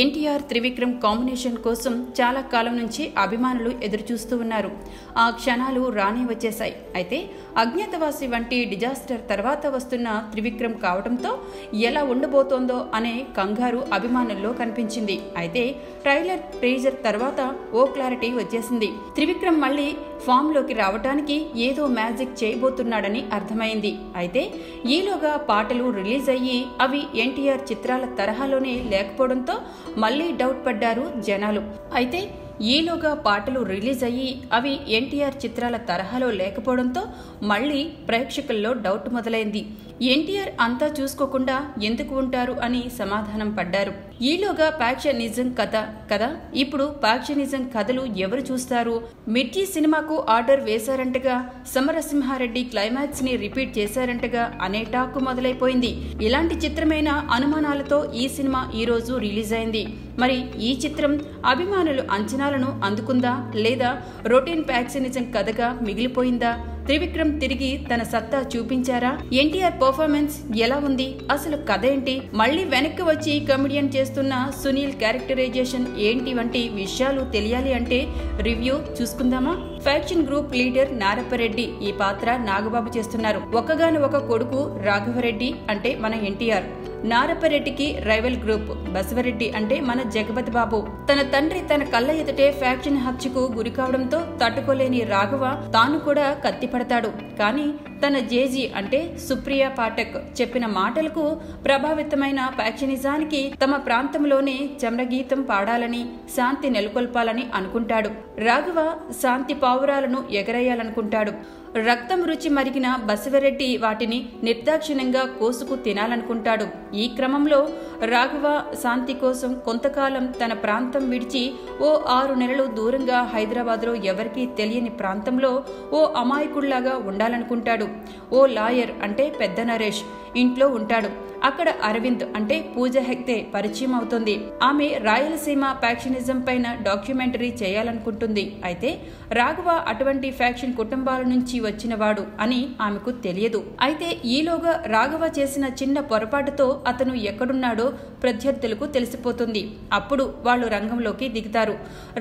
NTR Trivikram combination కోసం చాలా కాలం నుంచి అభిమానులు ఎదురుచూస్తూ ఉన్నారు. ఆ క్షణాలు రానే వచ్చేశాయి. అయితే అజ్ఞాతవాసి వంటి డిజాస్టర్ తర్వాత వస్తున్న త్రివిక్రమ్ కావడంతో ఎలా ఉండబోతోందో అనే కంగారు అభిమానుల్లో కనిపించింది. అయితే ట్రైలర్ టీజర్ తర్వాత ఓ క్లారిటీ వచ్చేసింది. త్రివిక్రమ్ మళ్ళీ ఫామ్లోకి రావడానికి ఏదో మ్యాజిక్ చేయబోతున్నాడని అర్థమైంది. అయితే ఈలోగా పాటలు రిలీజ్ అయ్యి అవి ఎన్టీఆర్ చిత్రాల తరహాలోనే లేకపోవడంతో మళ్లీ డౌట్ పడ్డారు జనాలు. అయితే ఈలోగా పాటలు రిలీజ్ అయ్యి అవి ఎన్టీఆర్ చిత్రాల తరహాలో లేకపోవడంతో మళ్లీ ప్రేక్షకుల్లో డౌట్ మొదలైంది. ఎన్టీఆర్ అంతా చూసుకోకుండా ఎందుకు ఉంటారు అని సమాధానం పడ్డారు. ఈలోగా ప్యాక్షనిజం కథ కదా, ఇప్పుడు ప్యాక్షనిజం కథలు ఎవరు చూస్తారు? మిర్చి సినిమాకు ఆర్డర్ వేశారంటగా, సమరసింహారెడ్డి క్లైమాక్స్ ని రిపీట్ చేశారంటగా అనే టాక్ మొదలైపోయింది. ఇలాంటి చిత్రమైన అనుమానాలతో ఈ సినిమా ఈ రోజు రిలీజ్ అయింది. మరి ఈ చిత్రం అభిమానుల అంచనాలను అందుకుందా లేదా రొటీన్ ప్యాక్షనిజం కథగా మిగిలిపోయిందా? త్రివిక్రమ్ తిరిగి తన సత్తా చూపించారా? ఎన్టీఆర్ పర్ఫార్మెన్స్ ఎలా ఉంది? అసలు కథ ఏంటి? మళ్లీ వెనక్కి వచ్చి కమెడియన్ చేస్తున్న సునీల్ క్యారెక్టరైజేషన్ ఏంటి వంటి విషయాలు తెలియాలి అంటే రివ్యూ చూసుకుందామా? ఫ్యాక్షన్ గ్రూప్ లీడర్ నారప్పరెడ్డి ఈ పాత్ర నాగబాబు చేస్తున్నారు. ఒక్కగాని ఒక కొడుకు రాఘవరెడ్డి అంటే మన ఎన్టీఆర్. నారప్పరెడ్డికి రైవల్ గ్రూప్ బసవరెడ్డి అంటే మన జగపతి బాబు. తన తండ్రి తన కళ్ళ ఎదుటే ఫ్యాక్షన్ హత్యకు గురి కావడంతో తట్టుకోలేని రాఘవ తాను కూడా కత్తిపడతాడు. కానీ తన జేజీ అంటే సుప్రియా పాఠక్ చెప్పిన మాటలకు ప్రభావితమైన ఫ్యాక్షనిజానికి తమ ప్రాంతంలోనే చమ్రగీతం పాడాలని, శాంతి నెలకొల్పాలని అనుకుంటాడు. రాఘవ శాంతి పావురాలను ఎగరేయాలనుకుంటాడు. రక్తం రుచి మరిగిన బసవరెడ్డి వాటిని నిర్దాక్షిణ్యంగా కోసుకు తినాలనుకుంటాడు. ఈ క్రమంలో రాఘవ శాంతి కోసం కొంతకాలం తన ప్రాంతం విడిచి ఓ 6 నెలలు దూరంగా హైదరాబాద్లో ఎవరికీ తెలియని ప్రాంతంలో ఓ అమాయకుళ్లాగా ఉండాలనుకుంటాడు. ఓ లాయర్ అంటే పెద్ద నరేష్ ఇంట్లో ఉంటాడు. అక్కడ అరవింద్ అంటే పూజ హెగ్డే పరిచయం అవుతుంది. ఆమె రాయలసీమ ఫ్యాక్షనిజం పైన డాక్యుమెంటరీ చేయాలనుకుంటుంది. అయితే రాఘవ అటువంటి ఫ్యాక్షన్ కుటుంబాల నుంచి వచ్చినవాడు అని ఆమెకు తెలియదు. అయితే ఈలోగా రాఘవ చేసిన చిన్న పొరపాటుతో అతను ఎక్కడున్నాడో ప్రత్యర్థులకు తెలిసిపోతుంది. అప్పుడు వాళ్ళు రంగంలోకి దిగుతారు.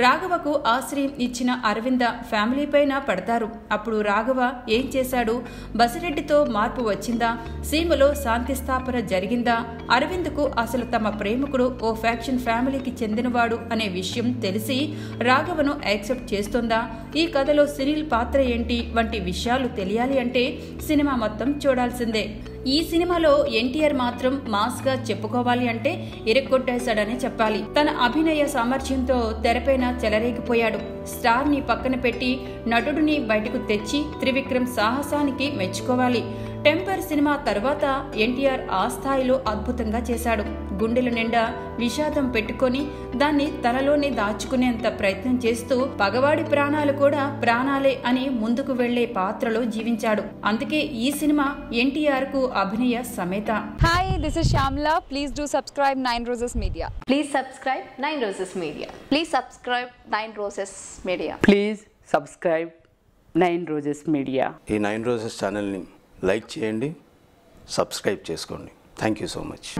రాఘవకు ఆశ్రయం ఇచ్చిన అరవింద ఫ్యామిలీ పైన పడతారు. అప్పుడు రాఘవ ఏం చేశాడు? బసిరెడ్డితో మార్పు వచ్చిందా? సీమలో శాంతి స్థాపన జరిగిందా? అరవింద్కు అసలు తమ ప్రేమికుడు ఓ ఫ్యాక్షన్ ఫ్యామిలీకి చెందినవాడు అనే విషయం తెలిసి రాఘవను యాక్సెప్ట్ చేస్తుందా? ఈ కథలో సునీల్ పాత్ర ఏంటి వంటి విషయాలు తెలియాలి అంటే సినిమా మొత్తం చూడాల్సిందే. ఈ సినిమాలో ఎన్టీఆర్ మాత్రం మాస్ గా చెప్పుకోవాలి అంటే ఇరక్కొట్టేశాడని చెప్పాలి. తన అభినయ సామర్థ్యంతో తెరపైన చెలరేగిపోయాడు. స్టార్ ని పక్కన పెట్టి నటుడిని బయటకు తెచ్చి త్రివిక్రమ్ సాహసానికి మెచ్చుకోవాలి. టెంపర్ సినిమా తర్వాత ఎన్టీఆర్ ఆ స్థాయిలో అద్భుతంగా చేశాడు. గుండెల నిండా విషాదం పెట్టుకొని దాన్ని తనలోనే దాచుకునేంత ప్రయత్నం చేస్తూ పగవాడి ప్రాణాలు కూడా ప్రాణాలే అని ముందుకు వెళ్లే పాత్రలో జీవించాడు. అందుకే ఈ సినిమా ఎన్టీఆర్ కు అభినయ సమేత. Hi, this is Shamla. Please do subscribe 9 Roses Media. Please subscribe 9 Roses Media. Please subscribe 9 Roses Media. Please subscribe 9 Roses Media. ఈ 9 Roses ఛానల్ని లైక్ చేయండి, సబ్స్క్రైబ్ చేసుకోండి. Thank you so much.